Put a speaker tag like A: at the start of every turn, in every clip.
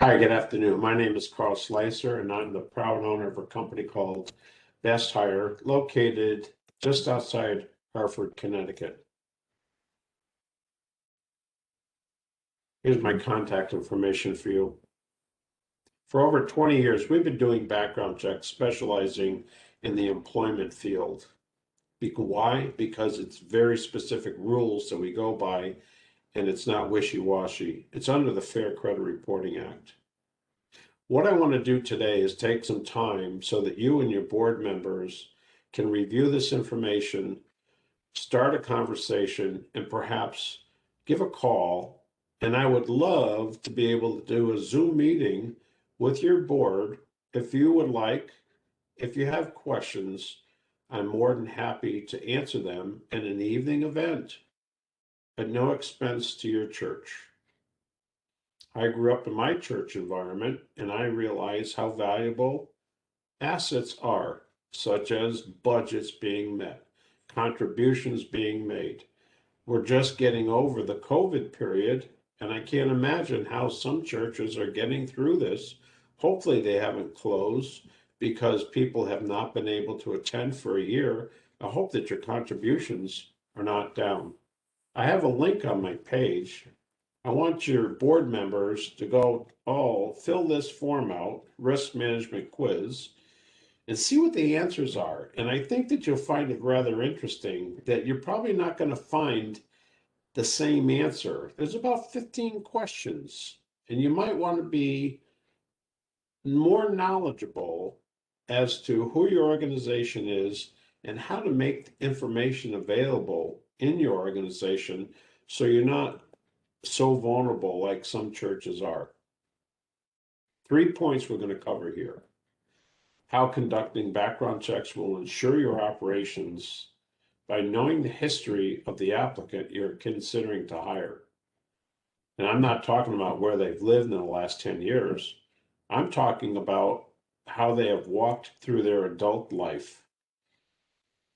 A: Hi, good afternoon. My name is Carl Slicer, and I'm the proud owner of a company called BestHire, located just outside Hartford, Connecticut. Here's my contact information for you. For over 20 years, we've been doing background checks specializing in the employment field. Why? Because it's very specific rules that we go by, and it's not wishy-washy. It's under the Fair Credit Reporting Act. What I want to do today is take some time so that you and your board members can review this information, start a conversation, and perhaps give a call. And I would love to be able to do a Zoom meeting with your board if you would like. If you have questions, I'm more than happy to answer them in an evening event at no expense to your church. I grew up in my church environment and I realize how valuable assets are, such as budgets being met, contributions being made. We're just getting over the COVID period, and I can't imagine how some churches are getting through this. Hopefully, they haven't closed because people have not been able to attend for a year. I hope that your contributions are not down. I have a link on my page. I want your board members to go, fill this form out, risk management quiz, and see what the answers are. And I think that you'll find it rather interesting that you're probably not going to find the same answer. There's about 15 questions, and you might want to be more knowledgeable as to who your organization is and how to make information available in your organization so you're not so vulnerable like some churches are. 3 points we're going to cover here. How conducting background checks will ensure your operations by knowing the history of the applicant you're considering to hire. And I'm not talking about where they've lived in the last 10 years. I'm talking about how they have walked through their adult life.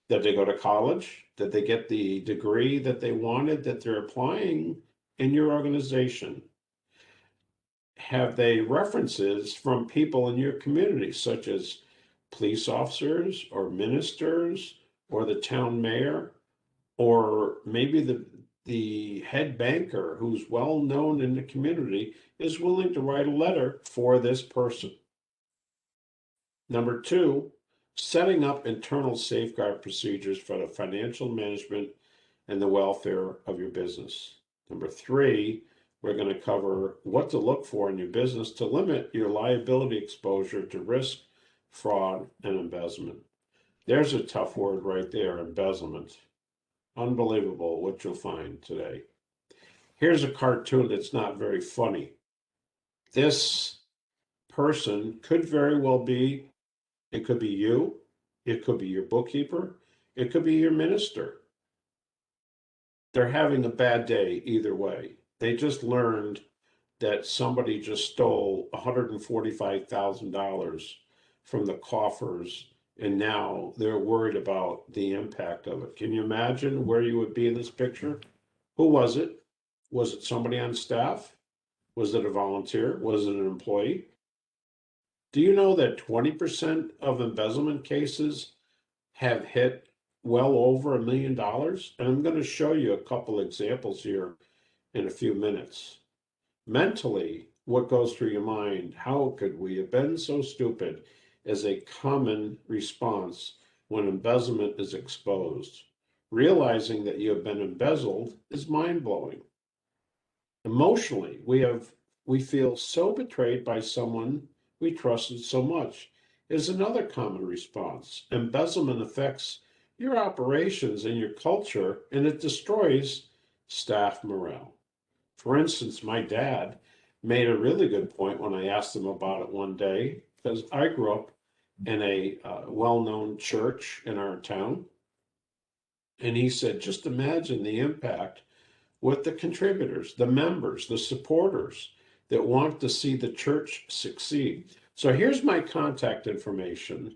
A: Did they go to college? Did they get the degree that they wanted that they're applying in your organization? Have they references from people in your community, such as police officers or ministers or the town mayor, or maybe the head banker who's well known in the community is willing to write a letter for this person? Number two, setting up internal safeguard procedures for the financial management and the welfare of your business. Number three, we're going to cover what to look for in your business to limit your liability exposure to risk, fraud, and embezzlement. There's a tough word right there, embezzlement. Unbelievable what you'll find today. Here's a cartoon that's not very funny. This person could very well be, it could be you, it could be your bookkeeper, it could be your minister. They're having a bad day either way. They just learned that somebody just stole $145,000 from the coffers, and now they're worried about the impact of it. Can you imagine where you would be in this picture? Who was it? Was it somebody on staff? Was it a volunteer? Was it an employee? Do you know that 20% of embezzlement cases have hit well over $1 million? And I'm going to show you a couple examples here in a few minutes. Mentally, what goes through your mind? How could we have been so stupid? Is a common response when embezzlement is exposed. Realizing that you have been embezzled is mind-blowing. Emotionally, we feel so betrayed by someone we trusted so much is another common response. Embezzlement affects your operations and your culture, and it destroys staff morale. For instance, my dad made a really good point when I asked him about it one day, because I grew up in a well-known church in our town. And he said, just imagine the impact with the contributors, the members, the supporters that want to see the church succeed. So here's my contact information.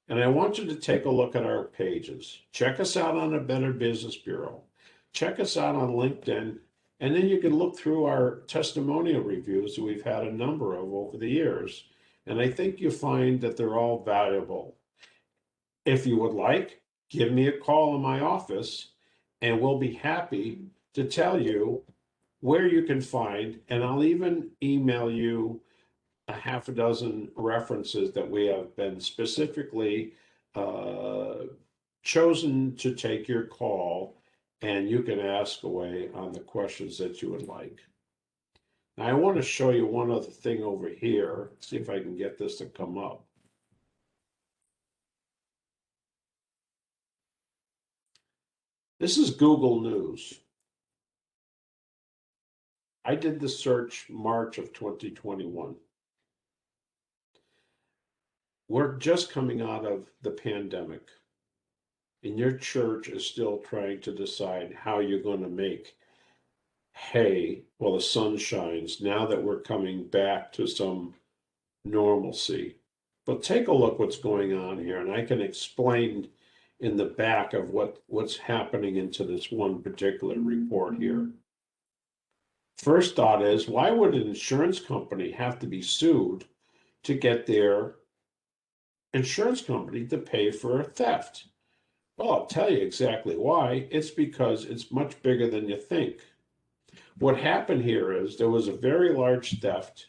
A: And I want you to take a look at our pages. Check us out on the Better Business Bureau. Check us out on LinkedIn And then you can look through our testimonial reviews that we've had a number of over the years. And I think you find that they're all valuable. If you would like, give me a call in my office and we'll be happy to tell you where you can find, and I'll even email you a half a dozen references that we have been specifically uh, chosen to take your call, and you can ask away on the questions that you would like. Now, I want to show you one other thing over here. See if I can get this to come up. This is Google News. I did the search March of 2021. We're just coming out of the pandemic, and your church is still trying to decide how you're going to make hay while the sun shines now that we're coming back to some normalcy. But take a look what's going on here, and I can explain in the back of what's happening into this one particular report here. First thought is, why would an insurance company have to be sued to get their insurance company to pay for a theft? Well, I'll tell you exactly why. It's because it's much bigger than you think. What happened here is there was a very large theft,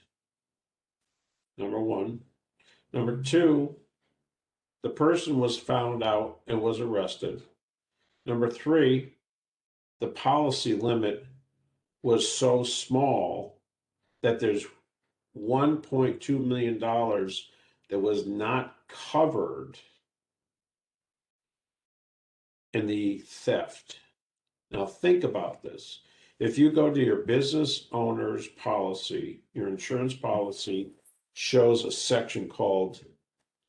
A: number one. Number two, the person was found out and was arrested. Number three, the policy limit was so small that there's $1.2 million that was not covered in the theft. Now think about this. If you go to your business owner's policy, your insurance policy shows a section called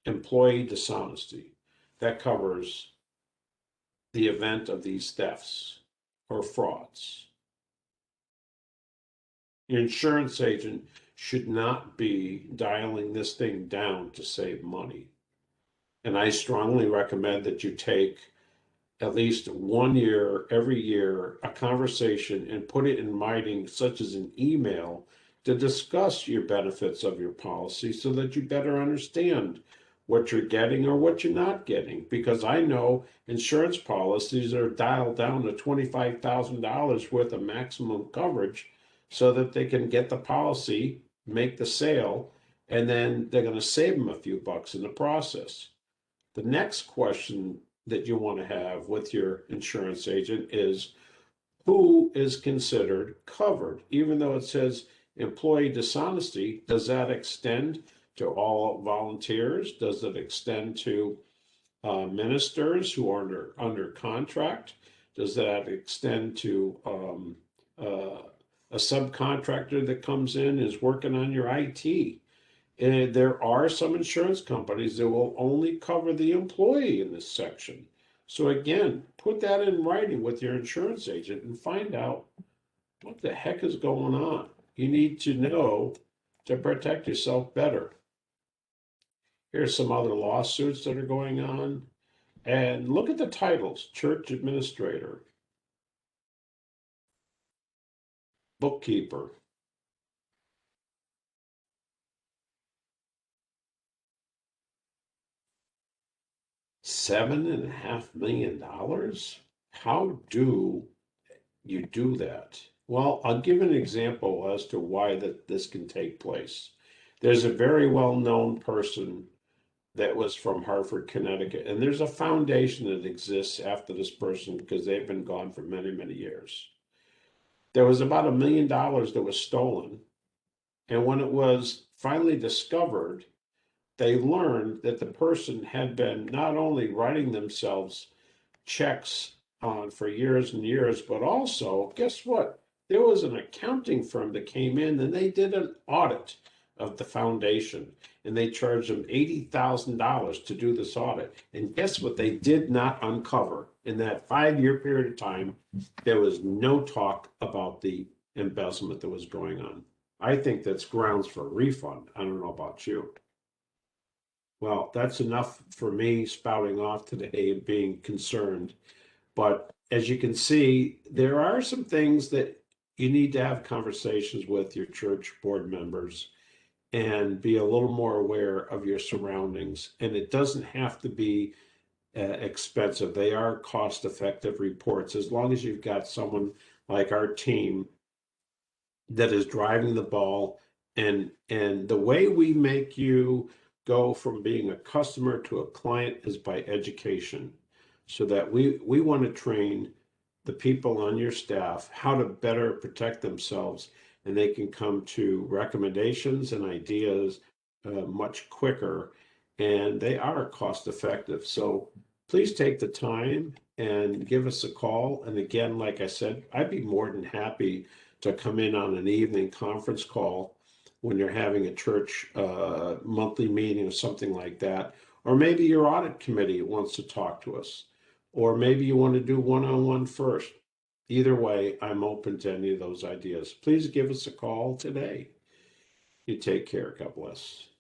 A: employee dishonesty. That covers the event of these thefts or frauds. Your insurance agent should not be dialing this thing down to save money. And I strongly recommend that you take at least 1 year, every year, a conversation and put it in writing, such as an email, to discuss your benefits of your policy so that you better understand what you're getting or what you're not getting. Because I know insurance policies are dialed down to $25,000 worth of maximum coverage so that they can get the policy, make the sale, and then they're going to save them a few bucks in the process. The next question that you want to have with your insurance agent is, who is considered covered? Even though it says employee dishonesty, does that extend to all volunteers? Does it extend to ministers who are under contract? Does that extend to a subcontractor that comes in, is working on your IT? And there are some insurance companies that will only cover the employee in this section. So again, put that in writing with your insurance agent and find out what the heck is going on. You need to know to protect yourself better. Here's some other lawsuits that are going on. And look at the titles: church administrator, bookkeeper. $7.5 million? How do you do that? Well, I'll give an example as to why this can take place. There's a very well-known person that was from Hartford, Connecticut, and there's a foundation that exists after this person because they've been gone for many, many years. There was about $1 million that was stolen, and when it was finally discovered, they learned that the person had been not only writing themselves checks on for years and years, but also, guess what? There was an accounting firm that came in and they did an audit of the foundation, and they charged them $80,000 to do this audit. And guess what? They did not uncover in that 5-year period of time. There was no talk about the embezzlement that was going on. I think that's grounds for a refund. I don't know about you. Well, that's enough for me spouting off today and being concerned. But as you can see, there are some things that you need to have conversations with your church board members and be a little more aware of your surroundings. And it doesn't have to be expensive. They are cost-effective reports. As long as you've got someone like our team that is driving the ball, and the way we make you go from being a customer to a client is by education, so that we want to train the people on your staff how to better protect themselves, and they can come to recommendations and ideas much quicker, and they are cost effective. So please take the time and give us a call. And again, like I said, I'd be more than happy to come in on an evening conference call when you're having a church monthly meeting or something like that. Or maybe your audit committee wants to talk to us. Or maybe you want to do one-on-one first. Either way, I'm open to any of those ideas. Please give us a call today. You take care. God bless.